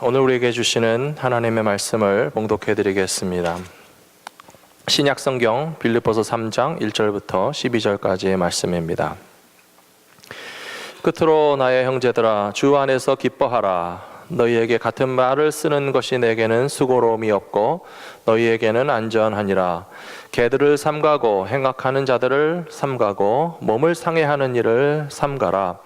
오늘 우리에게 주시는 하나님의 말씀을 봉독해 드리겠습니다. 신약 성경 빌립보서 3장 1절부터 12절까지의 말씀입니다. 끝으로 나의 형제들아, 주 안에서 기뻐하라. 너희에게 같은 말을 쓰는 것이 내게는 수고로움이 없고 너희에게는 안전하니라. 개들을 삼가고 행악하는 자들을 삼가고 몸을 상해하는 일을 삼가라.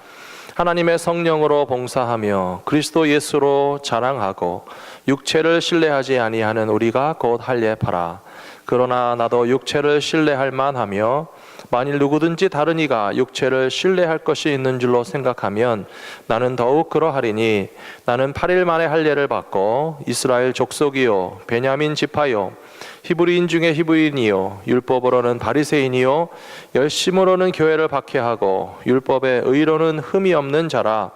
하나님의 성령으로 봉사하며 그리스도 예수로 자랑하고 육체를 신뢰하지 아니하는 우리가 곧 할례하라. 그러나 나도 육체를 신뢰할 만하며 만일 누구든지 다른 이가 육체를 신뢰할 것이 있는 줄로 생각하면 나는 더욱 그러하리니 나는 8일 만에 할례를 받고 이스라엘 족속이요 베냐민 지파요 히브리인 중에 히브리인이요 율법으로는 바리새인이요 열심으로는 교회를 박해하고 율법의 의로는 흠이 없는 자라.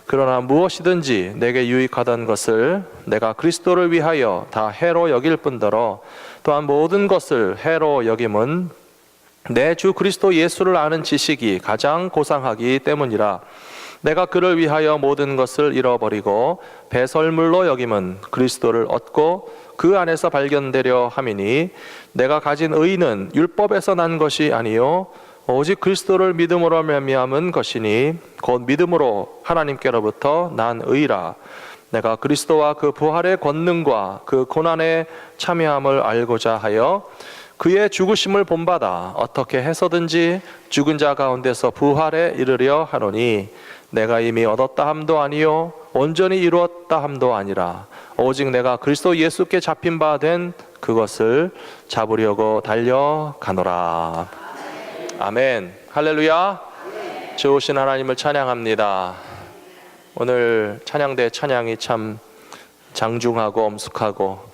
그러나 무엇이든지 내게 유익하던 것을 내가 그리스도를 위하여 다 해로 여길 뿐더러 또한 모든 것을 해로 여김은 내 주 그리스도 예수를 아는 지식이 가장 고상하기 때문이라. 내가 그를 위하여 모든 것을 잃어버리고 배설물로 여김은 그리스도를 얻고 그 안에서 발견되려 함이니 내가 가진 의는 율법에서 난 것이 아니요 오직 그리스도를 믿음으로 말미암은 것이니 곧 믿음으로 하나님께로부터 난 의라. 내가 그리스도와 그 부활의 권능과 그 고난에 참여함을 알고자 하여 그의 죽으심을 본받아 어떻게 해서든지 죽은 자 가운데서 부활에 이르려 하노니 내가 이미 얻었다 함도 아니요 온전히 이루었다 함도 아니라 오직 내가 그리스도 예수께 잡힌 바 된 그것을 잡으려고 달려가노라. 아멘. 할렐루야. 좋으신 하나님을 찬양합니다. 오늘 찬양대 찬양이 참 장중하고 엄숙하고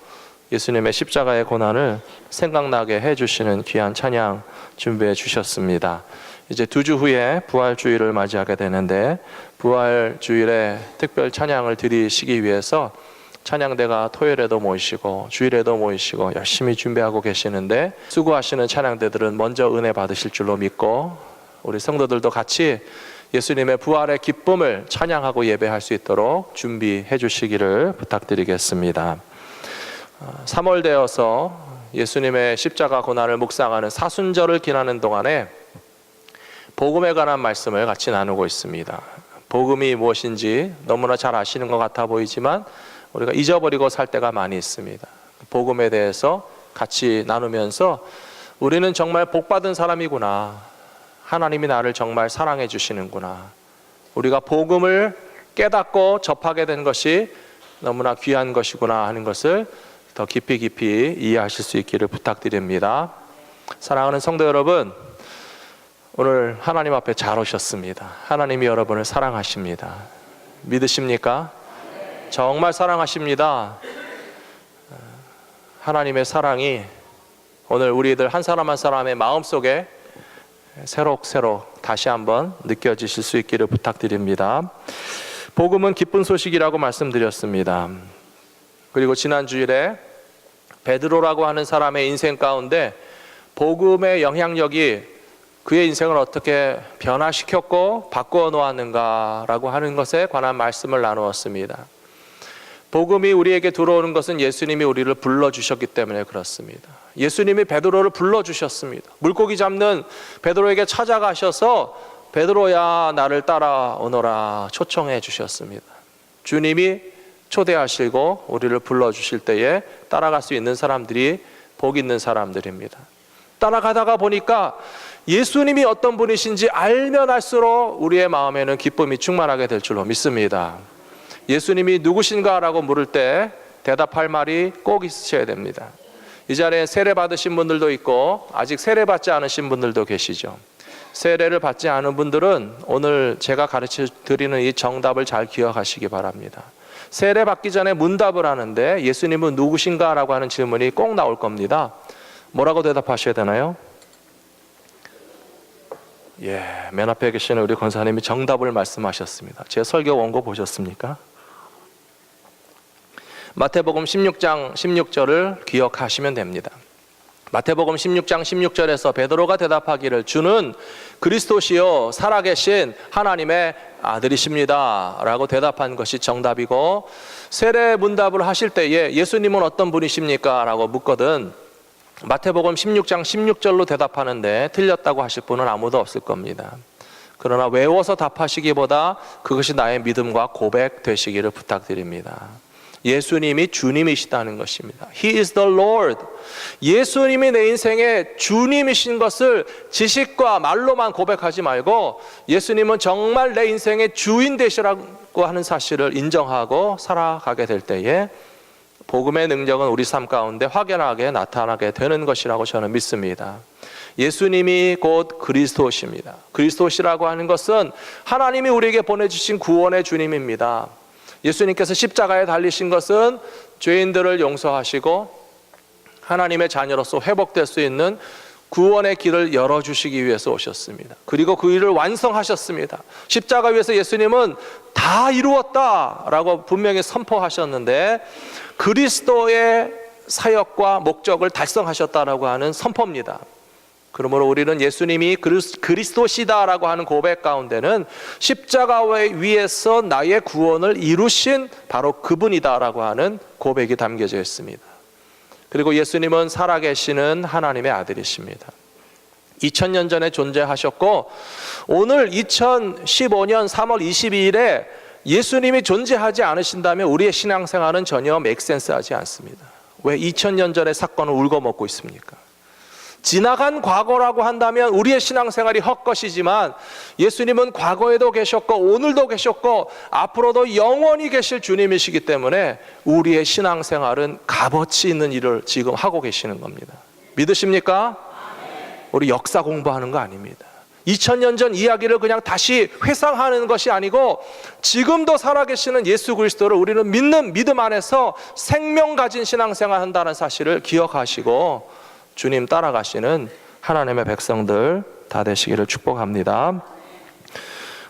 예수님의 십자가의 고난을 생각나게 해주시는 귀한 찬양 준비해 주셨습니다. 이제 2주 후에 부활주일을 맞이하게 되는데 부활주일에 특별 찬양을 드리시기 위해서 찬양대가 토요일에도 모이시고 주일에도 모이시고 열심히 준비하고 계시는데 수고하시는 찬양대들은 먼저 은혜 받으실 줄로 믿고 우리 성도들도 같이 예수님의 부활의 기쁨을 찬양하고 예배할 수 있도록 준비해 주시기를 부탁드리겠습니다. 3월 되어서 예수님의 십자가 고난을 묵상하는 사순절을 기나는 동안에 복음에 관한 말씀을 같이 나누고 있습니다. 복음이 무엇인지 너무나 잘 아시는 것 같아 보이지만 우리가 잊어버리고 살 때가 많이 있습니다. 복음에 대해서 같이 나누면서 우리는 정말 복받은 사람이구나. 하나님이 나를 정말 사랑해 주시는구나. 우리가 복음을 깨닫고 접하게 된 것이 너무나 귀한 것이구나 하는 것을 더 깊이 이해하실 수 있기를 부탁드립니다. 사랑하는 성도 여러분, 오늘 하나님 앞에 잘 오셨습니다. 하나님이 여러분을 사랑하십니다. 믿으십니까? 정말 사랑하십니다. 하나님의 사랑이 오늘 우리들 한 사람 한 사람의 마음속에 새록새록 다시 한번 느껴지실 수 있기를 부탁드립니다. 복음은 기쁜 소식이라고 말씀드렸습니다. 그리고 지난 주일에 베드로라고 하는 사람의 인생 가운데 복음의 영향력이 그의 인생을 어떻게 변화시켰고 바꾸어 놓았는가라고 하는 것에 관한 말씀을 나누었습니다. 복음이 우리에게 들어오는 것은 예수님이 우리를 불러주셨기 때문에 그렇습니다. 예수님이 베드로를 불러주셨습니다. 물고기 잡는 베드로에게 찾아가셔서 베드로야 나를 따라오너라 초청해 주셨습니다. 주님이 초대하시고 우리를 불러주실 때에 따라갈 수 있는 사람들이 복 있는 사람들입니다. 따라가다가 보니까 예수님이 어떤 분이신지 알면 알수록 우리의 마음에는 기쁨이 충만하게 될 줄로 믿습니다. 예수님이 누구신가라고 물을 때 대답할 말이 꼭 있으셔야 됩니다. 이 자리에 세례 받으신 분들도 있고 아직 세례 받지 않으신 분들도 계시죠. 세례를 받지 않은 분들은 오늘 제가 가르쳐 드리는 이 정답을 잘 기억하시기 바랍니다. 세례 받기 전에 문답을 하는데 예수님은 누구신가라고 하는 질문이 꼭 나올 겁니다. 뭐라고 대답하셔야 되나요? 맨 앞에 계시는 우리 권사님이 정답을 말씀하셨습니다. 제 설교 원고 보셨습니까? 마태복음 16장 16절을 기억하시면 됩니다. 마태복음 16장 16절에서 베드로가 대답하기를 주는 그리스도시요 살아계신 하나님의 아들이십니다 라고 대답한 것이 정답이고, 세례 문답을 하실 때에 예수님은 어떤 분이십니까? 라고 묻거든 마태복음 16장 16절로 대답하는데 틀렸다고 하실 분은 아무도 없을 겁니다. 그러나 외워서 답하시기보다 그것이 나의 믿음과 고백 되시기를 부탁드립니다. 예수님이 주님이시다는 것입니다. He is the Lord. 예수님이 내 인생의 주님이신 것을 지식과 말로만 고백하지 말고 예수님은 정말 내 인생의 주인 되시라고 하는 사실을 인정하고 살아가게 될 때에 복음의 능력은 우리 삶 가운데 확연하게 나타나게 되는 것이라고 저는 믿습니다. 예수님이 곧 그리스도십니다. 그리스도시라고 하는 것은 하나님이 우리에게 보내주신 구원의 주님입니다. 예수님께서 십자가에 달리신 것은 죄인들을 용서하시고 하나님의 자녀로서 회복될 수 있는 구원의 길을 열어주시기 위해서 오셨습니다. 그리고 그 일을 완성하셨습니다. 십자가 위에서 예수님은 다 이루었다라고 분명히 선포하셨는데 그리스도의 사역과 목적을 달성하셨다라고 하는 선포입니다. 그러므로 우리는 예수님이 그리스도시다라고 하는 고백 가운데는 십자가 위에서 나의 구원을 이루신 바로 그분이다라고 하는 고백이 담겨져 있습니다. 그리고 예수님은 살아계시는 하나님의 아들이십니다. 2000년 전에 존재하셨고 오늘 2015년 3월 22일에 예수님이 존재하지 않으신다면 우리의 신앙생활은 전혀 맥센스하지 않습니다. 왜 2000년 전의 사건을 울거먹고 있습니까? 지나간 과거라고 한다면 우리의 신앙생활이 헛것이지만 예수님은 과거에도 계셨고 오늘도 계셨고 앞으로도 영원히 계실 주님이시기 때문에 우리의 신앙생활은 값어치 있는 일을 지금 하고 계시는 겁니다. 믿으십니까? 우리 역사 공부하는 거 아닙니다. 2000년 전 이야기를 그냥 다시 회상하는 것이 아니고 지금도 살아계시는 예수 그리스도를 우리는 믿는 믿음 안에서 생명 가진 신앙생활 한다는 사실을 기억하시고 주님 따라가시는 하나님의 백성들 다 되시기를 축복합니다.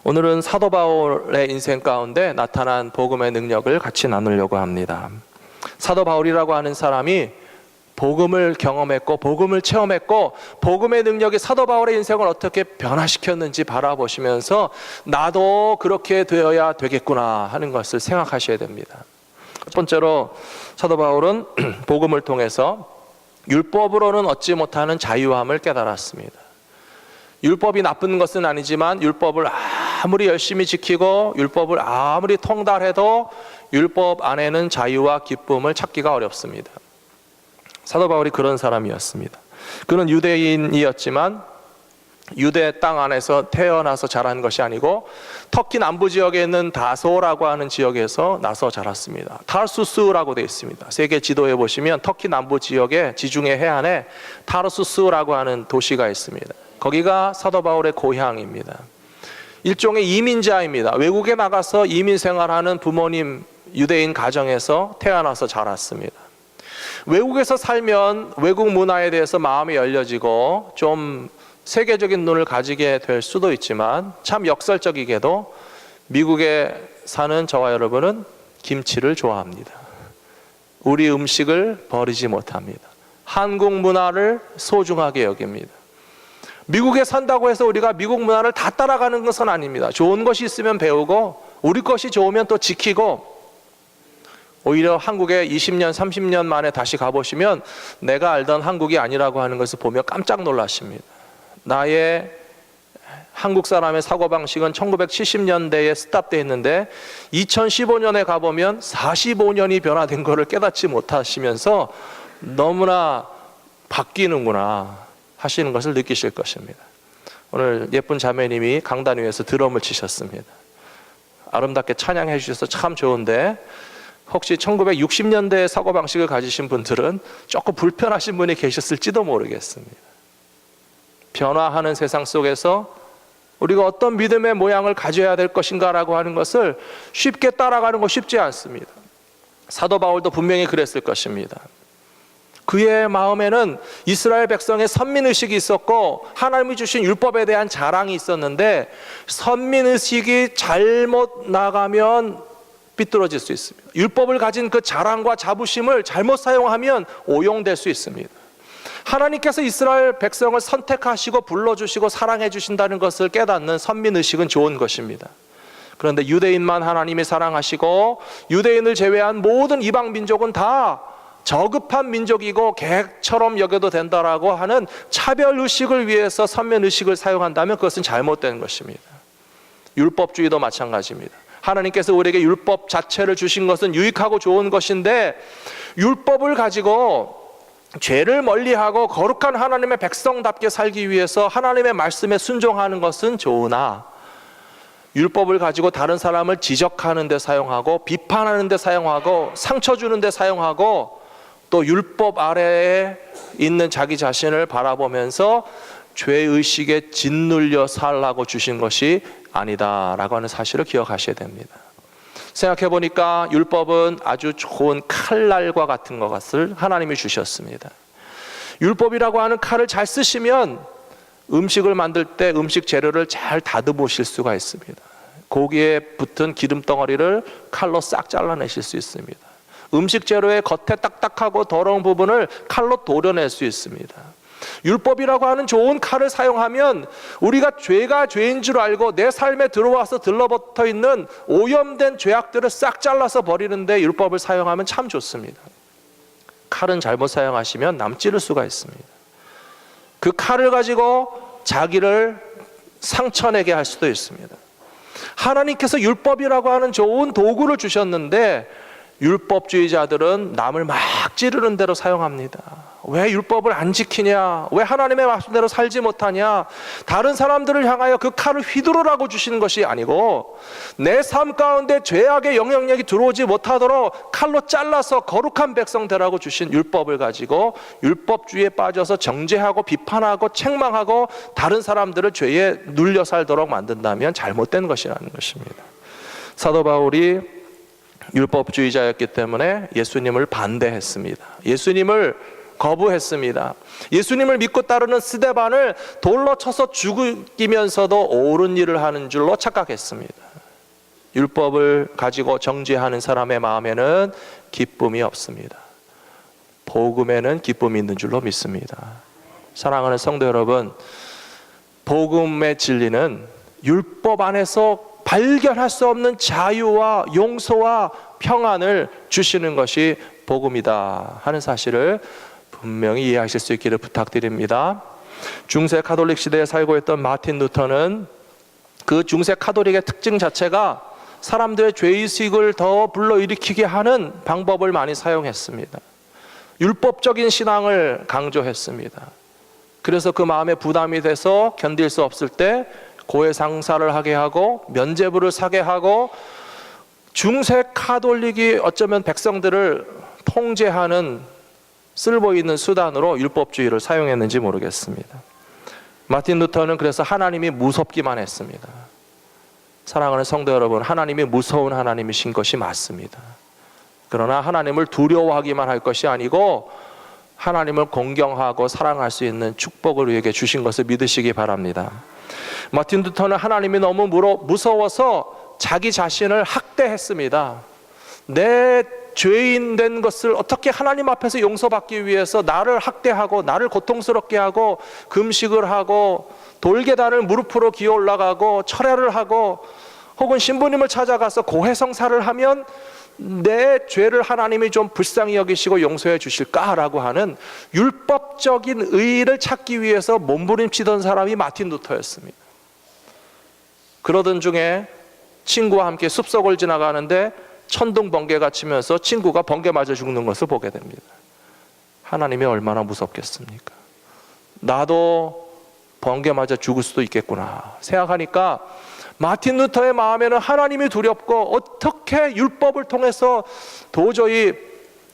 오늘은 사도 바울의 인생 가운데 나타난 복음의 능력을 같이 나누려고 합니다. 사도 바울이라고 하는 사람이 복음을 경험했고 복음을 체험했고 복음의 능력이 사도 바울의 인생을 어떻게 변화시켰는지 바라보시면서 나도 그렇게 되어야 되겠구나 하는 것을 생각하셔야 됩니다. 첫 번째로 사도 바울은 복음을 통해서 율법으로는 얻지 못하는 자유함을 깨달았습니다. 율법이 나쁜 것은 아니지만 율법을 아무리 열심히 지키고 율법을 아무리 통달해도 율법 안에는 자유와 기쁨을 찾기가 어렵습니다. 사도 바울이 그런 사람이었습니다. 그는 유대인이었지만 유대 땅 안에서 태어나서 자란 것이 아니고 터키 남부 지역에 있는 다소라고 하는 지역에서 나서 자랐습니다. 타르수스라고 되어 있습니다. 세계 지도에 보시면 터키 남부 지역의 지중해 해안에 타르수스라고 하는 도시가 있습니다. 거기가 사도 바울의 고향입니다. 일종의 이민자입니다. 외국에 나가서 이민 생활하는 부모님 유대인 가정에서 태어나서 자랐습니다. 외국에서 살면 외국 문화에 대해서 마음이 열려지고 좀 세계적인 눈을 가지게 될 수도 있지만 참 역설적이게도 미국에 사는 저와 여러분은 김치를 좋아합니다. 우리 음식을 버리지 못합니다. 한국 문화를 소중하게 여깁니다. 미국에 산다고 해서 우리가 미국 문화를 다 따라가는 것은 아닙니다. 좋은 것이 있으면 배우고 우리 것이 좋으면 또 지키고, 오히려 한국에 20년, 30년 만에 다시 가보시면 내가 알던 한국이 아니라고 하는 것을 보며 깜짝 놀라십니다. 나의 한국 사람의 사고방식은 1970년대에 스탑되어 있는데 2015년에 가보면 45년이 변화된 것을 깨닫지 못하시면서 너무나 바뀌는구나 하시는 것을 느끼실 것입니다. 오늘 예쁜 자매님이 강단 위에서 드럼을 치셨습니다. 아름답게 찬양해 주셔서 참 좋은데 혹시 1960년대 사고방식을 가지신 분들은 조금 불편하신 분이 계셨을지도 모르겠습니다. 변화하는 세상 속에서 우리가 어떤 믿음의 모양을 가져야 될 것인가라고 하는 것을 쉽게 따라가는 거 쉽지 않습니다. 사도 바울도 분명히 그랬을 것입니다. 그의 마음에는 이스라엘 백성의 선민의식이 있었고 하나님이 주신 율법에 대한 자랑이 있었는데 선민의식이 잘못 나가면 삐뚤어질 수 있습니다. 율법을 가진 그 자랑과 자부심을 잘못 사용하면 오용될 수 있습니다. 하나님께서 이스라엘 백성을 선택하시고 불러주시고 사랑해 주신다는 것을 깨닫는 선민의식은 좋은 것입니다. 그런데 유대인만 하나님이 사랑하시고 유대인을 제외한 모든 이방 민족은 다 저급한 민족이고 개처럼 여겨도 된다라고 하는 차별의식을 위해서 선민의식을 사용한다면 그것은 잘못된 것입니다. 율법주의도 마찬가지입니다. 하나님께서 우리에게 율법 자체를 주신 것은 유익하고 좋은 것인데 율법을 가지고 죄를 멀리하고 거룩한 하나님의 백성답게 살기 위해서 하나님의 말씀에 순종하는 것은 좋으나 율법을 가지고 다른 사람을 지적하는 데 사용하고 비판하는 데 사용하고 상처 주는 데 사용하고 또 율법 아래에 있는 자기 자신을 바라보면서 죄의식에 짓눌려 살라고 주신 것이 아니다라고 하는 사실을 기억하셔야 됩니다. 생각해 보니까 율법은 아주 좋은 칼날과 같은 것을 하나님이 주셨습니다. 율법이라고 하는 칼을 잘 쓰시면 음식을 만들 때 음식 재료를 잘 다듬으실 수가 있습니다. 고기에 붙은 기름 덩어리를 칼로 싹 잘라내실 수 있습니다. 음식 재료의 겉에 딱딱하고 더러운 부분을 칼로 도려낼 수 있습니다. 율법이라고 하는 좋은 칼을 사용하면 우리가 죄가 죄인 줄 알고 내 삶에 들어와서 들러붙어 있는 오염된 죄악들을 싹 잘라서 버리는데 율법을 사용하면 참 좋습니다. 칼은 잘못 사용하시면 남 찌를 수가 있습니다. 그 칼을 가지고 자기를 상처내게 할 수도 있습니다. 하나님께서 율법이라고 하는 좋은 도구를 주셨는데 율법주의자들은 남을 막 찌르는 대로 사용합니다. 왜 율법을 안 지키냐? 왜 하나님의 말씀대로 살지 못하냐? 다른 사람들을 향하여 그 칼을 휘두르라고 주시는 것이 아니고 내 삶 가운데 죄악의 영향력이 들어오지 못하도록 칼로 잘라서 거룩한 백성 되라고 주신 율법을 가지고 율법주의에 빠져서 정죄하고 비판하고 책망하고 다른 사람들을 죄에 눌려 살도록 만든다면 잘못된 것이라는 것입니다. 사도 바울이 율법주의자였기 때문에 예수님을 반대했습니다. 예수님을 거부했습니다. 예수님을 믿고 따르는 스데반을 돌로 쳐서 죽이면서도 옳은 일을 하는 줄로 착각했습니다. 율법을 가지고 정죄하는 사람의 마음에는 기쁨이 없습니다. 복음에는 기쁨이 있는 줄로 믿습니다. 사랑하는 성도 여러분, 복음의 진리는 율법 안에서 발견할 수 없는 자유와 용서와 평안을 주시는 것이 복음이다 하는 사실을 분명히 이해하실 수 있기를 부탁드립니다. 중세 카톨릭 시대에 살고 있던 마틴 루터는 그 중세 카톨릭의 특징 자체가 사람들의 죄의식을 더 불러일으키게 하는 방법을 많이 사용했습니다. 율법적인 신앙을 강조했습니다. 그래서 그 마음에 부담이 돼서 견딜 수 없을 때 고해상사를 하게 하고 면죄부를 사게 하고 중세 카톨릭이 어쩌면 백성들을 통제하는 쓸모있는 수단으로 율법주의를 사용했는지 모르겠습니다. 마틴 루터는 그래서 하나님이 무섭기만 했습니다. 사랑하는 성도 여러분, 하나님이 무서운 하나님이신 것이 맞습니다. 그러나 하나님을 두려워하기만 할 것이 아니고 하나님을 공경하고 사랑할 수 있는 축복을 우리에게 주신 것을 믿으시기 바랍니다. 마틴 루터는 하나님이 너무 무서워서 자기 자신을 학대했습니다. 내 죄인 된 것을 어떻게 하나님 앞에서 용서받기 위해서 나를 학대하고 나를 고통스럽게 하고 금식을 하고 돌계단을 무릎으로 기어 올라가고 철회를 하고 혹은 신부님을 찾아가서 고해성사를 하면 내 죄를 하나님이 좀 불쌍히 여기시고 용서해 주실까라고 하는 율법적인 의의를 찾기 위해서 몸부림치던 사람이 마틴 루터였습니다. 그러던 중에 친구와 함께 숲속을 지나가는데 천둥 번개가 치면서 친구가 번개 맞아 죽는 것을 보게 됩니다. 하나님이 얼마나 무섭겠습니까? 나도 번개 맞아 죽을 수도 있겠구나 생각하니까 마틴 루터의 마음에는 하나님이 두렵고 어떻게 율법을 통해서 도저히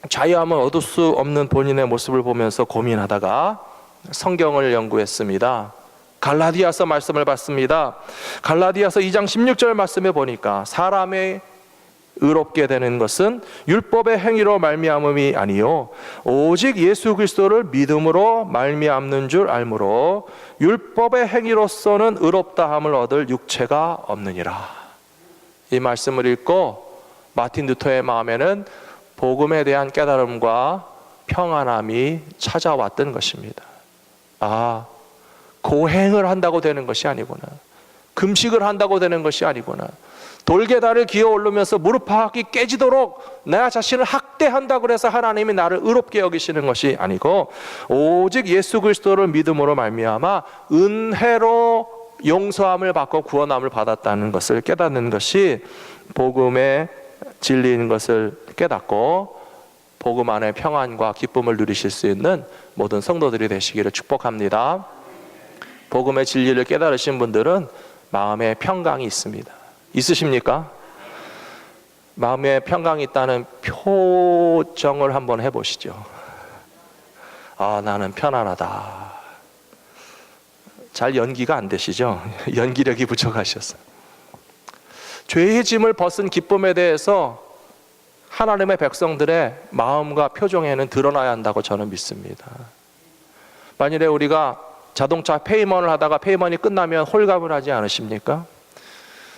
자유함을 얻을 수 없는 본인의 모습을 보면서 고민하다가 성경을 연구했습니다. 갈라디아서 말씀을 봤습니다. 갈라디아서 2장 16절 말씀에 보니까 사람의 의롭게 되는 것은 율법의 행위로 말미암음이 아니요 오직 예수 그리스도를 믿음으로 말미암는 줄 알므로 율법의 행위로서는 의롭다함을 얻을 육체가 없느니라. 이 말씀을 읽고 마틴 루터의 마음에는 복음에 대한 깨달음과 평안함이 찾아왔던 것입니다. 고행을 한다고 되는 것이 아니구나. 금식을 한다고 되는 것이 아니구나. 돌계단을 기어 오르면서 무릎팍이 깨지도록 나 자신을 학대한다고 해서 하나님이 나를 의롭게 여기시는 것이 아니고, 오직 예수 그리스도를 믿음으로 말미암아 은혜로 용서함을 받고 구원함을 받았다는 것을 깨닫는 것이 복음의 진리인 것을 깨닫고 복음 안에 평안과 기쁨을 누리실 수 있는 모든 성도들이 되시기를 축복합니다. 복음의 진리를 깨달으신 분들은 마음에 평강이 있습니다. 있으십니까? 마음에 평강이 있다는 표정을 한번 해보시죠. 나는 편안하다. 잘 연기가 안 되시죠? 연기력이 부족하셔서. 죄의 짐을 벗은 기쁨에 대해서 하나님의 백성들의 마음과 표정에는 드러나야 한다고 저는 믿습니다. 만일에 우리가 자동차 페이먼을 하다가 페이먼이 끝나면 홀감을 하지 않으십니까?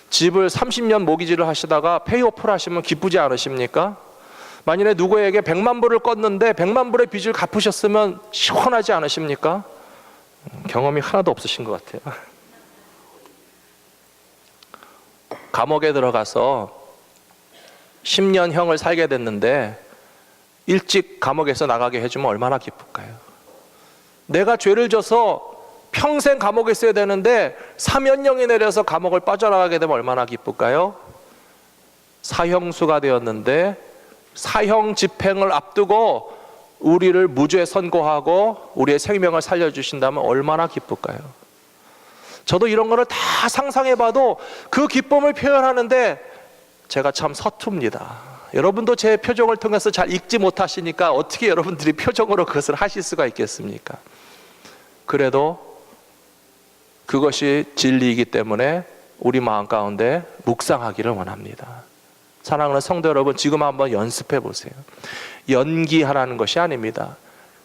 집을 30년 모기지를 하시다가 페이오프를 하시면 기쁘지 않으십니까? 만일에 누구에게 100만 불을 껐는데 100만 불의 빚을 갚으셨으면 시원하지 않으십니까? 경험이 하나도 없으신 것 같아요. 감옥에 들어가서 10년형을 살게 됐는데 일찍 감옥에서 나가게 해주면 얼마나 기쁠까요? 내가 죄를 져서 평생 감옥에 있어야 되는데 사면령이 내려서 감옥을 빠져나가게 되면 얼마나 기쁠까요? 사형수가 되었는데 사형 집행을 앞두고 우리를 무죄 선고하고 우리의 생명을 살려주신다면 얼마나 기쁠까요? 저도 이런 거를 다 상상해봐도 그 기쁨을 표현하는데 제가 참 서툽니다. 여러분도 제 표정을 통해서 잘 읽지 못하시니까 어떻게 여러분들이 표정으로 그것을 하실 수가 있겠습니까? 그래도 그것이 진리이기 때문에 우리 마음 가운데 묵상하기를 원합니다. 사랑하는 성도 여러분, 지금 한번 연습해 보세요. 연기하라는 것이 아닙니다.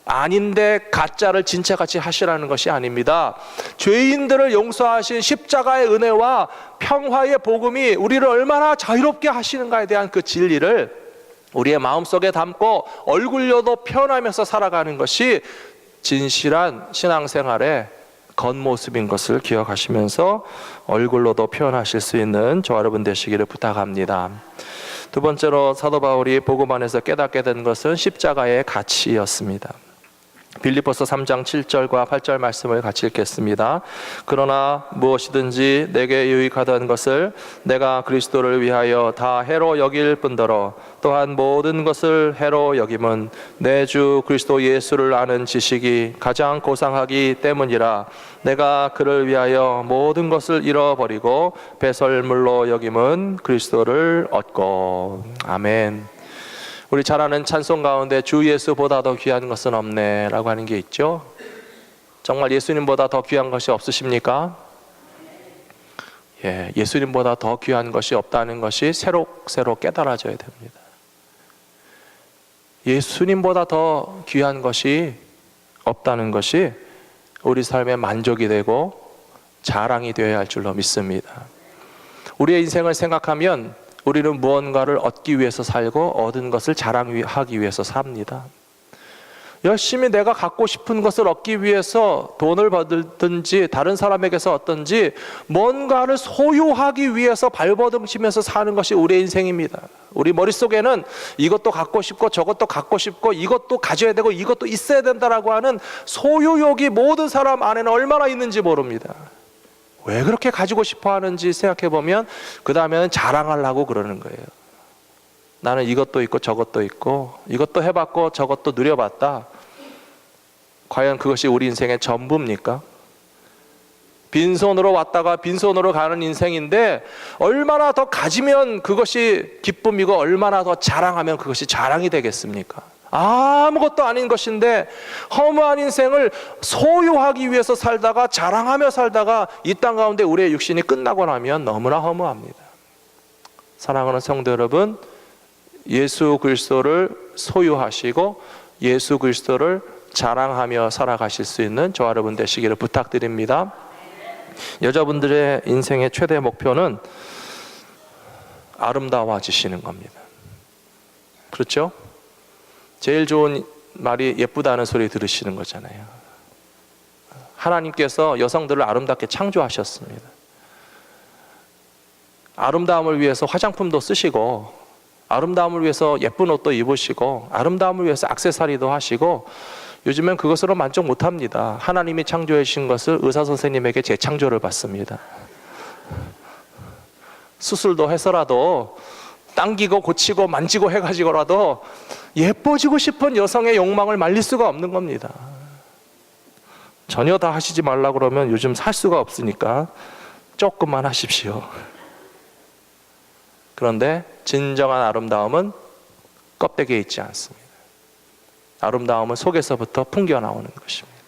아닌데 가짜를 진짜같이 하시라는 것이 아닙니다. 죄인들을 용서하신 십자가의 은혜와 평화의 복음이 우리를 얼마나 자유롭게 하시는가에 대한 그 진리를 우리의 마음속에 담고 얼굴로도 표현하면서 살아가는 것이 진실한 신앙생활의 겉모습인 것을 기억하시면서 얼굴로도 표현하실 수 있는 저와 여러분 되시기를 부탁합니다. 두 번째로 사도 바울이 복음 안에서 깨닫게 된 것은 십자가의 가치였습니다. 빌립보서 3장 7절과 8절 말씀을 같이 읽겠습니다. 그러나 무엇이든지 내게 유익하던 것을 내가 그리스도를 위하여 다 해로 여길 뿐더러 또한 모든 것을 해로 여김은 내 주 그리스도 예수를 아는 지식이 가장 고상하기 때문이라. 내가 그를 위하여 모든 것을 잃어버리고 배설물로 여김은 그리스도를 얻고. 아멘. 우리 잘 아는 찬송 가운데 주 예수보다 더 귀한 것은 없네 라고 하는 게 있죠. 정말 예수님보다 더 귀한 것이 없으십니까? 예수님보다 더 귀한 것이 없다는 것이 새록새록 깨달아져야 됩니다. 예수님보다 더 귀한 것이 없다는 것이 우리 삶의 만족이 되고 자랑이 되어야 할 줄로 믿습니다. 우리의 인생을 생각하면 우리는 무언가를 얻기 위해서 살고 얻은 것을 자랑하기 위해서 삽니다. 열심히 내가 갖고 싶은 것을 얻기 위해서 돈을 벌든지 다른 사람에게서 얻든지 뭔가를 소유하기 위해서 발버둥치면서 사는 것이 우리의 인생입니다. 우리 머릿속에는 이것도 갖고 싶고 저것도 갖고 싶고 이것도 가져야 되고 이것도 있어야 된다라고 하는 소유욕이 모든 사람 안에는 얼마나 있는지 모릅니다. 왜 그렇게 가지고 싶어 하는지 생각해 보면 그 다음에는 자랑하려고 그러는 거예요. 나는 이것도 있고 저것도 있고 이것도 해봤고 저것도 누려봤다. 과연 그것이 우리 인생의 전부입니까? 빈손으로 왔다가 빈손으로 가는 인생인데 얼마나 더 가지면 그것이 기쁨이고 얼마나 더 자랑하면 그것이 자랑이 되겠습니까? 아무것도 아닌 것인데 허무한 인생을 소유하기 위해서 살다가 자랑하며 살다가 이 땅 가운데 우리의 육신이 끝나고 나면 너무나 허무합니다. 사랑하는 성도 여러분, 예수 그리스도를 소유하시고 예수 그리스도를 자랑하며 살아가실 수 있는 저와 여러분 되시기를 부탁드립니다. 여자분들의 인생의 최대 목표는 아름다워지시는 겁니다. 그렇죠? 제일 좋은 말이 예쁘다는 소리 들으시는 거잖아요. 하나님께서 여성들을 아름답게 창조하셨습니다. 아름다움을 위해서 화장품도 쓰시고, 아름다움을 위해서 예쁜 옷도 입으시고, 아름다움을 위해서 액세서리도 하시고, 요즘엔 그것으로 만족 못합니다. 하나님이 창조해 주신 것을 의사 선생님에게 재창조를 받습니다. 수술도 해서라도 당기고 고치고 만지고 해가지고라도 예뻐지고 싶은 여성의 욕망을 말릴 수가 없는 겁니다. 전혀 다 하시지 말라 그러면 요즘 살 수가 없으니까 조금만 하십시오. 그런데 진정한 아름다움은 껍데기에 있지 않습니다. 아름다움은 속에서부터 풍겨나오는 것입니다.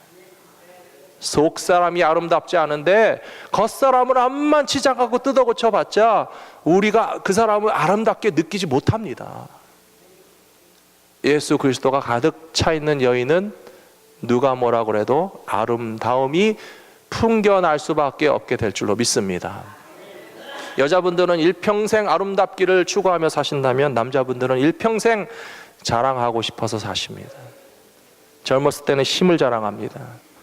속 사람이 아름답지 않은데 겉사람을 암만 치장하고 뜯어 고쳐봤자 우리가 그 사람을 아름답게 느끼지 못합니다. 예수 그리스도가 가득 차 있는 여인은 누가 뭐라 그래도 아름다움이 풍겨날 수밖에 없게 될 줄로 믿습니다. 여자분들은 일평생 아름답기를 추구하며 사신다면 남자분들은 일평생 자랑하고 싶어서 사십니다. 젊었을 때는 힘을 자랑합니다.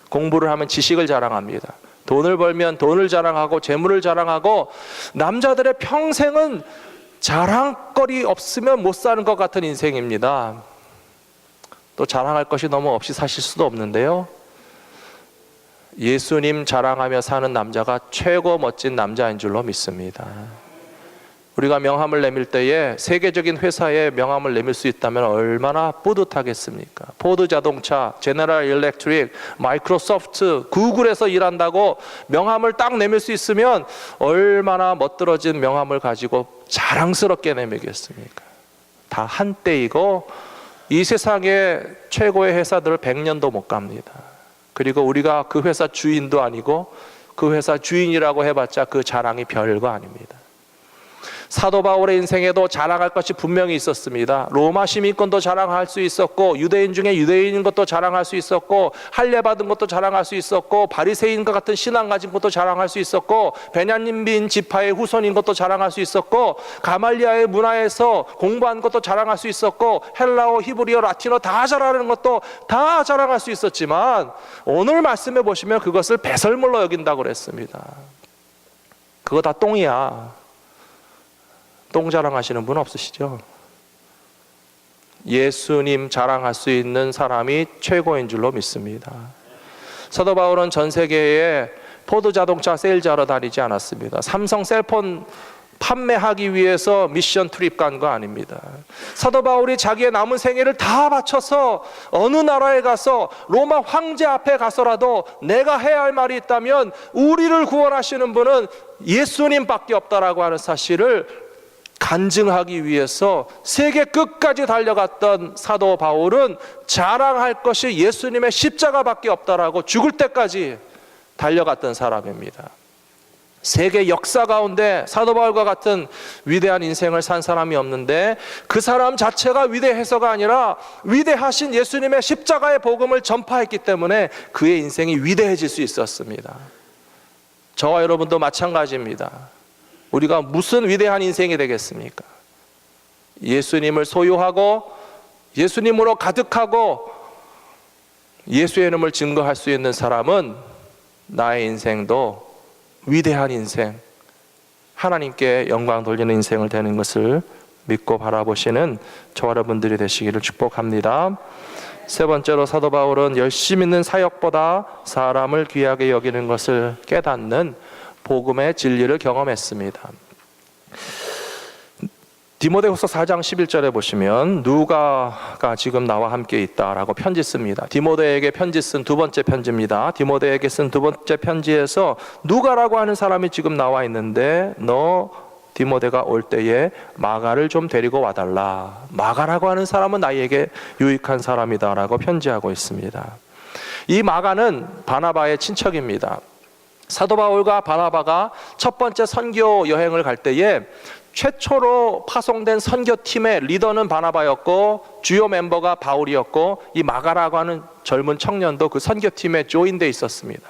공부를 하면 지식을 자랑합니다. 돈을 벌면 돈을 자랑하고 재물을 자랑하고, 남자들의 평생은 자랑거리 없으면 못 사는 것 같은 인생입니다. 또 자랑할 것이 너무 없이 사실 수도 없는데요, 예수님 자랑하며 사는 남자가 최고 멋진 남자인 줄로 믿습니다. 우리가 명함을 내밀 때에 세계적인 회사에 명함을 내밀 수 있다면 얼마나 뿌듯하겠습니까? 포드 자동차, 제너럴 일렉트릭, 마이크로소프트, 구글에서 일한다고 명함을 딱 내밀 수 있으면 얼마나 멋들어진 명함을 가지고 자랑스럽게 내밀겠습니까? 다 한때이고 이 세상의 최고의 회사들을 100년도 못 갑니다. 그리고 우리가 그 회사 주인도 아니고 그 회사 주인이라고 해봤자 그 자랑이 별거 아닙니다. 사도 바울의 인생에도 자랑할 것이 분명히 있었습니다. 로마 시민권도 자랑할 수 있었고, 유대인 중에 유대인인 것도 자랑할 수 있었고, 할례 받은 것도 자랑할 수 있었고, 바리새인과 같은 신앙 가진 것도 자랑할 수 있었고, 베냐민 지파의 후손인 것도 자랑할 수 있었고, 가말리아의 문화에서 공부한 것도 자랑할 수 있었고, 헬라어, 히브리어, 라틴어 다 잘하는 것도 다 자랑할 수 있었지만 오늘 말씀해 보시면 그것을 배설물로 여긴다고 그랬습니다. 그거 다 똥이야. 똥 자랑하시는 분 없으시죠? 예수님 자랑할 수 있는 사람이 최고인 줄로 믿습니다. 사도 바울은 전 세계에 포드 자동차 세일즈하러 다니지 않았습니다. 삼성 셀폰 판매하기 위해서 미션 트립 간 거 아닙니다. 사도 바울이 자기의 남은 생애를 다 바쳐서 어느 나라에 가서 로마 황제 앞에 가서라도 내가 해야 할 말이 있다면 우리를 구원하시는 분은 예수님밖에 없다라고 하는 사실을 간증하기 위해서 세계 끝까지 달려갔던 사도 바울은 자랑할 것이 예수님의 십자가밖에 없다라고 죽을 때까지 달려갔던 사람입니다. 세계 역사 가운데 사도 바울과 같은 위대한 인생을 산 사람이 없는데, 그 사람 자체가 위대해서가 아니라 위대하신 예수님의 십자가의 복음을 전파했기 때문에 그의 인생이 위대해질 수 있었습니다. 저와 여러분도 마찬가지입니다. 우리가 무슨 위대한 인생이 되겠습니까? 예수님을 소유하고 예수님으로 가득하고 예수의 이름을 증거할 수 있는 사람은 나의 인생도 위대한 인생, 하나님께 영광 돌리는 인생을 되는 것을 믿고 바라보시는 저와 여러분들이 되시기를 축복합니다. 세 번째로 사도 바울은 열심 있는 사역보다 사람을 귀하게 여기는 것을 깨닫는 복음의 진리를 경험했습니다. 디모데후서 4장 11절에 보시면 누가가 지금 나와 함께 있다라고 편지 씁니다. 디모데에게 편지 쓴 두 번째 편지입니다. 디모데에게 쓴 두 번째 편지에서 누가라고 하는 사람이 지금 나와 있는데 너 디모데가 올 때에 마가를 좀 데리고 와달라. 마가라고 하는 사람은 나에게 유익한 사람이다라고 편지하고 있습니다. 이 마가는 바나바의 친척입니다. 사도 바울과 바나바가 첫 번째 선교 여행을 갈 때에 최초로 파송된 선교팀의 리더는 바나바였고 주요 멤버가 바울이었고, 이 마가라고 하는 젊은 청년도 그 선교팀에 조인돼 있었습니다.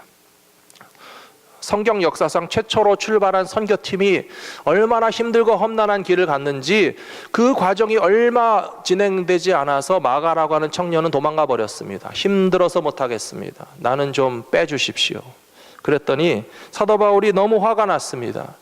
성경 역사상 최초로 출발한 선교팀이 얼마나 힘들고 험난한 길을 갔는지 그 과정이 얼마 진행되지 않아서 마가라고 하는 청년은 도망가 버렸습니다. 힘들어서 못하겠습니다. 나는 좀 빼주십시오. 그랬더니 사도 바울이 너무 화가 났습니다.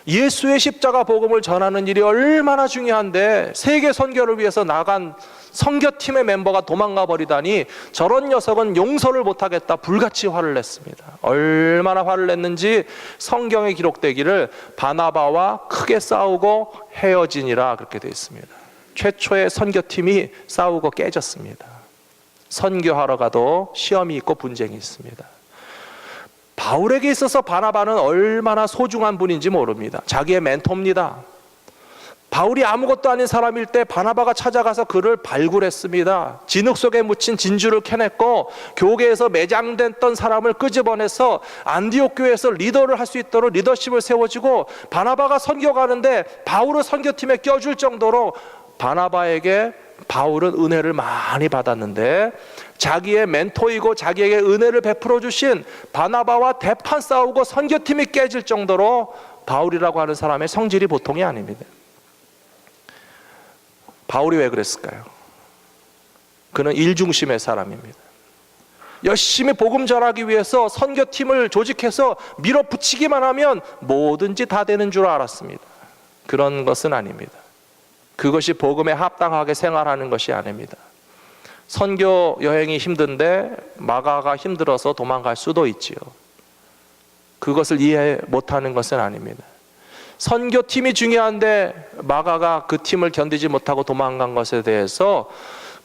예수의 십자가 복음을 전하는 일이 얼마나 중요한데 세계 선교를 위해서 나간 선교팀의 멤버가 도망가 버리다니 저런 녀석은 용서를 못하겠다, 불같이 화를 냈습니다. 얼마나 화를 냈는지 성경에 기록되기를 바나바와 크게 싸우고 헤어지니라 그렇게 되어 있습니다. 최초의 선교팀이 싸우고 깨졌습니다. 선교하러 가도 시험이 있고 분쟁이 있습니다. 바울에게 있어서 바나바는 얼마나 소중한 분인지 모릅니다. 자기의 멘토입니다. 바울이 아무것도 아닌 사람일 때 바나바가 찾아가서 그를 발굴했습니다. 진흙 속에 묻힌 진주를 캐냈고 교계에서 매장됐던 사람을 끄집어내서 안디옥 교회에서 리더를 할 수 있도록 리더십을 세워주고, 바나바가 선교 가는데 바울을 선교팀에 껴줄 정도로 바나바에게 바울은 은혜를 많이 받았는데, 자기의 멘토이고 자기에게 은혜를 베풀어 주신 바나바와 대판 싸우고 선교팀이 깨질 정도로 바울이라고 하는 사람의 성질이 보통이 아닙니다. 바울이 왜 그랬을까요? 그는 일중심의 사람입니다. 열심히 복음 전하기 위해서 선교팀을 조직해서 밀어붙이기만 하면 뭐든지 다 되는 줄 알았습니다. 그런 것은 아닙니다. 그것이 복음에 합당하게 생활하는 것이 아닙니다. 선교 여행이 힘든데 마가가 힘들어서 도망갈 수도 있지요. 그것을 이해 못하는 것은 아닙니다. 선교팀이 중요한데 마가가 그 팀을 견디지 못하고 도망간 것에 대해서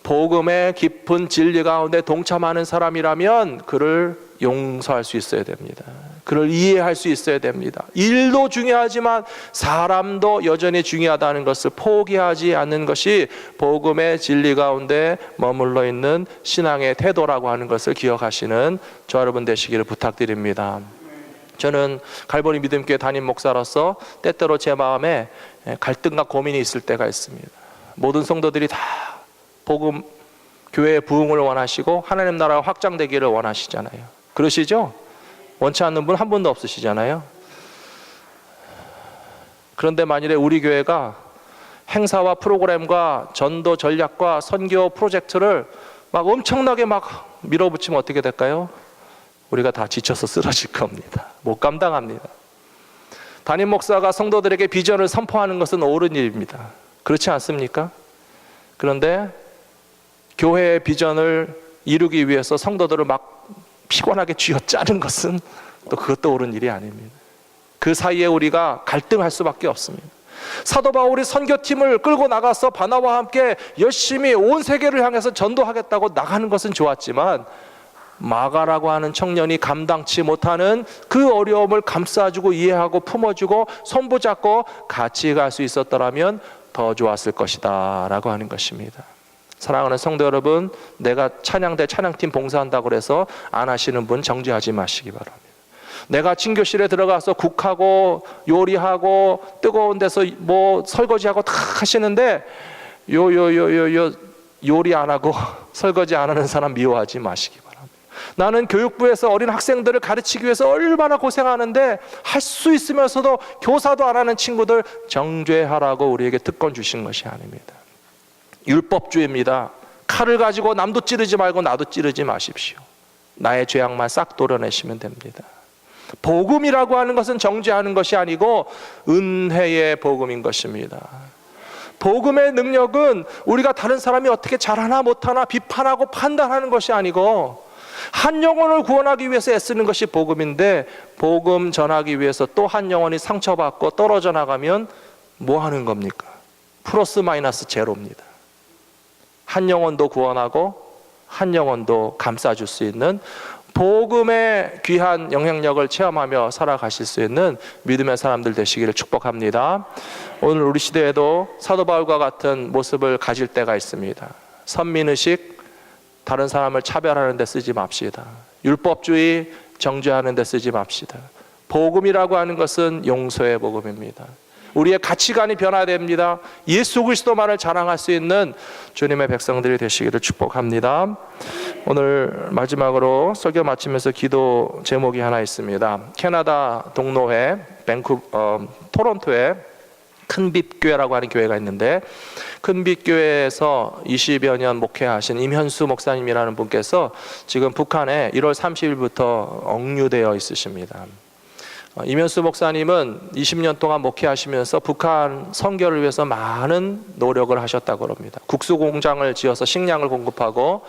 복음의 깊은 진리 가운데 동참하는 사람이라면 그를 용서할 수 있어야 됩니다. 그를 이해할 수 있어야 됩니다. 일도 중요하지만 사람도 여전히 중요하다는 것을 포기하지 않는 것이 복음의 진리 가운데 머물러 있는 신앙의 태도라고 하는 것을 기억하시는 저 여러분 되시기를 부탁드립니다. 저는 갈보리 믿음교회 담임 목사로서 때때로 제 마음에 갈등과 고민이 있을 때가 있습니다. 모든 성도들이 다 복음, 교회의 부흥을 원하시고 하나님 나라가 확장되기를 원하시잖아요. 그러시죠? 원치 않는 분 한 분도 없으시잖아요. 그런데 만일에 우리 교회가 행사와 프로그램과 전도 전략과 선교 프로젝트를 막 엄청나게 막 밀어붙이면 어떻게 될까요? 우리가 다 지쳐서 쓰러질 겁니다. 못 감당합니다. 담임 목사가 성도들에게 비전을 선포하는 것은 옳은 일입니다. 그렇지 않습니까? 그런데 교회의 비전을 이루기 위해서 성도들을 막 피곤하게 쥐어짜는 것은 또 그것도 옳은 일이 아닙니다. 그 사이에 우리가 갈등할 수밖에 없습니다. 사도 바울이 선교팀을 끌고 나가서 바나바와 함께 열심히 온 세계를 향해서 전도하겠다고 나가는 것은 좋았지만, 마가라고 하는 청년이 감당치 못하는 그 어려움을 감싸주고 이해하고 품어주고 손붙잡고 같이 갈 수 있었더라면 더 좋았을 것이다 라고 하는 것입니다. 사랑하는 성도 여러분, 내가 찬양대 찬양팀 봉사한다고 해서 안 하시는 분 정지하지 마시기 바랍니다. 내가 친교실에 들어가서 국하고 요리하고 뜨거운 데서 뭐 설거지하고 다 하시는데 요리 안 하고 설거지 안 하는 사람 미워하지 마시기 바랍니다. 나는 교육부에서 어린 학생들을 가르치기 위해서 얼마나 고생하는데 할 수 있으면서도 교사도 안 하는 친구들 정죄하라고 우리에게 특권 주신 것이 아닙니다. 율법주의입니다. 칼을 가지고 남도 찌르지 말고 나도 찌르지 마십시오. 나의 죄악만 싹 도려내시면 됩니다. 복음이라고 하는 것은 정죄하는 것이 아니고 은혜의 복음인 것입니다. 복음의 능력은 우리가 다른 사람이 어떻게 잘하나 못하나 비판하고 판단하는 것이 아니고 한 영혼을 구원하기 위해서 애쓰는 것이 복음인데, 복음 전하기 위해서 또 한 영혼이 상처받고 떨어져 나가면 뭐 하는 겁니까? 플러스 마이너스 제로입니다. 한 영혼도 구원하고 한 영혼도 감싸줄 수 있는 복음의 귀한 영향력을 체험하며 살아가실 수 있는 믿음의 사람들 되시기를 축복합니다. 오늘 우리 시대에도 사도 바울과 같은 모습을 가질 때가 있습니다. 선민의식, 다른 사람을 차별하는 데 쓰지 맙시다. 율법주의, 정죄하는 데 쓰지 맙시다. 복음이라고 하는 것은 용서의 복음입니다. 우리의 가치관이 변화됩니다. 예수 그리스도만을 자랑할 수 있는 주님의 백성들이 되시기를 축복합니다. 오늘 마지막으로 설교 마치면서 기도 제목이 하나 있습니다. 캐나다 동로회 토론토에 큰빛교회라고 하는 교회가 있는데, 큰빛교회에서 20여 년 목회하신 임현수 목사님이라는 분께서 지금 북한에 1월 30일부터 억류되어 있으십니다. 임현수 목사님은 20년 동안 목회하시면서 북한 선교를 위해서 많은 노력을 하셨다고 합니다. 국수공장을 지어서 식량을 공급하고,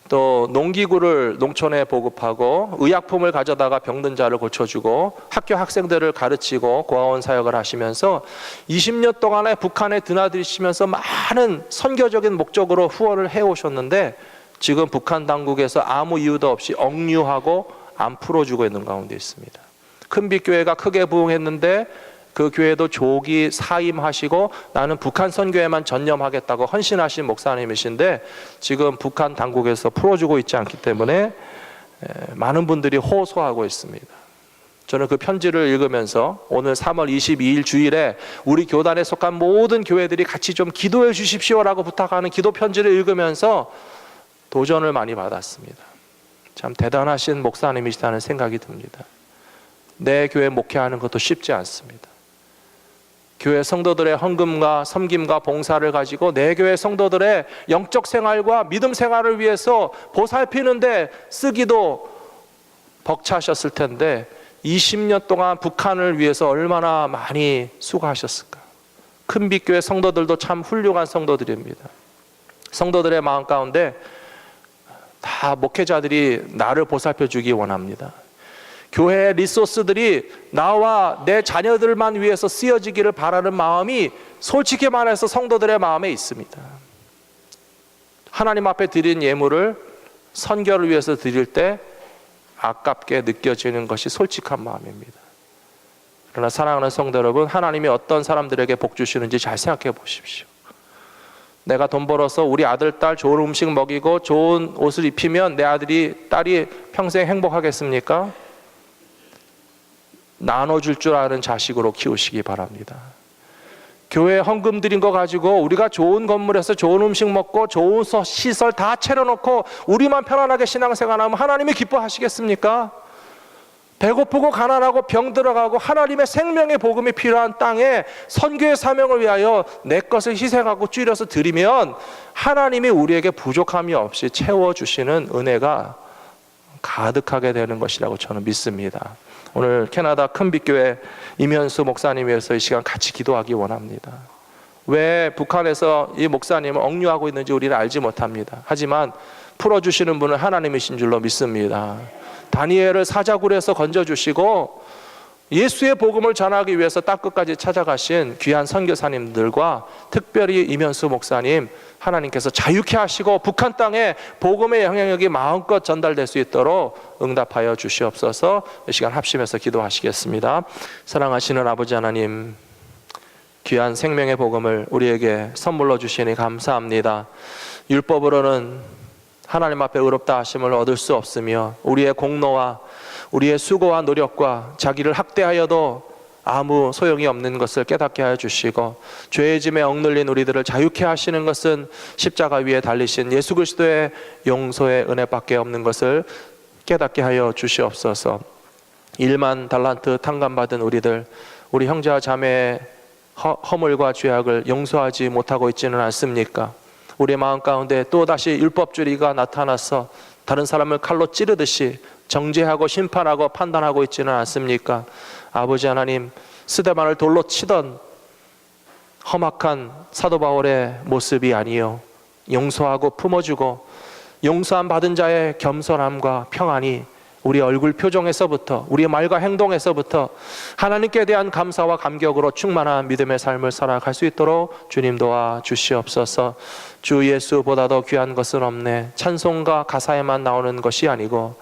또 농기구를 농촌에 보급하고, 의약품을 가져다가 병든 자를 고쳐주고, 학교 학생들을 가르치고 고아원 사역을 하시면서 20년 동안에 북한에 드나드시면서 많은 선교적인 목적으로 후원을 해오셨는데, 지금 북한 당국에서 아무 이유도 없이 억류하고 안 풀어주고 있는 가운데 있습니다. 큰빛교회가 크게 부흥했는데 그 교회도 조기 사임하시고 나는 북한 선교에만 전념하겠다고 헌신하신 목사님이신데, 지금 북한 당국에서 풀어주고 있지 않기 때문에 많은 분들이 호소하고 있습니다. 저는 그 편지를 읽으면서 오늘 3월 22일 주일에 우리 교단에 속한 모든 교회들이 같이 좀 기도해 주십시오라고 부탁하는 기도 편지를 읽으면서 도전을 많이 받았습니다. 참 대단하신 목사님이시다는 생각이 듭니다. 내 교회 목회하는 것도 쉽지 않습니다. 교회 성도들의 헌금과 섬김과 봉사를 가지고 내 교회 성도들의 영적 생활과 믿음 생활을 위해서 보살피는데 쓰기도 벅차셨을 텐데, 20년 동안 북한을 위해서 얼마나 많이 수고하셨을까. 큰빛교회 성도들도 참 훌륭한 성도들입니다. 성도들의 마음 가운데 다 목회자들이 나를 보살펴 주기 원합니다. 교회의 리소스들이 나와 내 자녀들만 위해서 쓰여지기를 바라는 마음이 솔직히 말해서 성도들의 마음에 있습니다. 하나님 앞에 드린 예물을 선교를 위해서 드릴 때 아깝게 느껴지는 것이 솔직한 마음입니다. 그러나 사랑하는 성도 여러분, 하나님이 어떤 사람들에게 복 주시는지 잘 생각해 보십시오. 내가 돈 벌어서 우리 아들, 딸 좋은 음식 먹이고 좋은 옷을 입히면 내 아들이, 딸이 평생 행복하겠습니까? 나눠줄 줄 아는 자식으로 키우시기 바랍니다. 교회 헌금 드린 거 가지고 우리가 좋은 건물에서 좋은 음식 먹고 좋은 시설 다 차려놓고 우리만 편안하게 신앙생활하면 하나님이 기뻐하시겠습니까? 배고프고 가난하고 병들어가고 하나님의 생명의 복음이 필요한 땅에 선교의 사명을 위하여 내 것을 희생하고 줄여서 드리면 하나님이 우리에게 부족함이 없이 채워주시는 은혜가 가득하게 되는 것이라고 저는 믿습니다. 오늘 캐나다 큰빛교회 임현수 목사님 위해서 이 시간 같이 기도하기 원합니다. 왜 북한에서 이 목사님을 억류하고 있는지 우리는 알지 못합니다. 하지만 풀어주시는 분은 하나님이신 줄로 믿습니다. 다니엘을 사자굴에서 건져주시고 예수의 복음을 전하기 위해서 땅끝까지 찾아가신 귀한 선교사님들과 특별히 임현수 목사님, 하나님께서 자유케 하시고 북한 땅에 복음의 영향력이 마음껏 전달될 수 있도록 응답하여 주시옵소서. 이 시간 합심해서 기도하시겠습니다. 사랑하시는 아버지 하나님, 귀한 생명의 복음을 우리에게 선물로 주시니 감사합니다. 율법으로는 하나님 앞에 의롭다 하심을 얻을 수 없으며 우리의 공로와 우리의 수고와 노력과 자기를 학대하여도 아무 소용이 없는 것을 깨닫게 하여 주시고, 죄의 짐에 억눌린 우리들을 자유케 하시는 것은 십자가 위에 달리신 예수 그리스도의 용서의 은혜밖에 없는 것을 깨닫게 하여 주시옵소서. 1만 달란트 탕감받은 우리들, 우리 형제와 자매의 허물과 죄악을 용서하지 못하고 있지는 않습니까? 우리의 마음 가운데 또다시 율법주의가 나타나서 다른 사람을 칼로 찌르듯이 정죄하고 심판하고 판단하고 있지는 않습니까? 아버지 하나님, 스데반을 돌로 치던 험악한 사도 바울의 모습이 아니요, 용서하고 품어주고 용서함 받은 자의 겸손함과 평안이 우리 얼굴 표정에서부터, 우리의 말과 행동에서부터 하나님께 대한 감사와 감격으로 충만한 믿음의 삶을 살아갈 수 있도록 주님 도와 주시옵소서. 주 예수보다도 귀한 것은 없네. 찬송과 가사에만 나오는 것이 아니고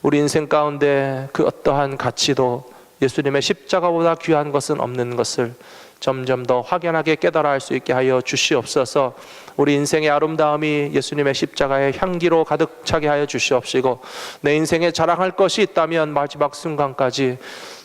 우리 인생 가운데 그 어떠한 가치도 예수님의 십자가보다 귀한 것은 없는 것을 점점 더 확연하게 깨달아 할 수 있게 하여 주시옵소서. 우리 인생의 아름다움이 예수님의 십자가의 향기로 가득 차게 하여 주시옵시고, 내 인생에 자랑할 것이 있다면 마지막 순간까지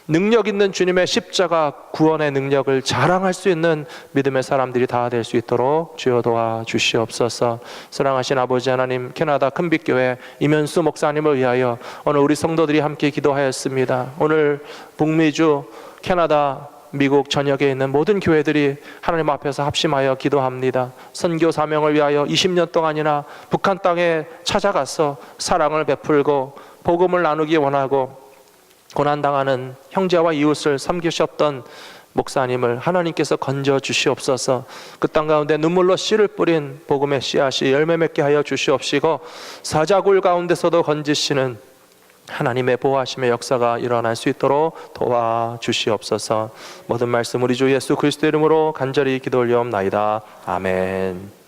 능력 있는 주님의 십자가 구원의 능력을 자랑할 수 있는 믿음의 사람들이 다 될 수 있도록 주여 도와주시옵소서. 사랑하신 아버지 하나님, 캐나다 큰빛교회 이면수 목사님을 위하여 오늘 우리 성도들이 함께 기도하였습니다. 오늘 북미주, 캐나다, 미국 전역에 있는 모든 교회들이 하나님 앞에서 합심하여 기도합니다. 선교 사명을 위하여 20년 동안이나 북한 땅에 찾아가서 사랑을 베풀고 복음을 나누기 원하고 고난당하는 형제와 이웃을 섬기셨던 목사님을 하나님께서 건져 주시옵소서. 그 땅 가운데 눈물로 씨를 뿌린 복음의 씨앗이 열매 맺게 하여 주시옵시고, 사자굴 가운데서도 건지시는 하나님의 보호하심의 역사가 일어날 수 있도록 도와주시옵소서. 모든 말씀 우리 주 예수 그리스도 이름으로 간절히 기도 올려옵나이다. 아멘.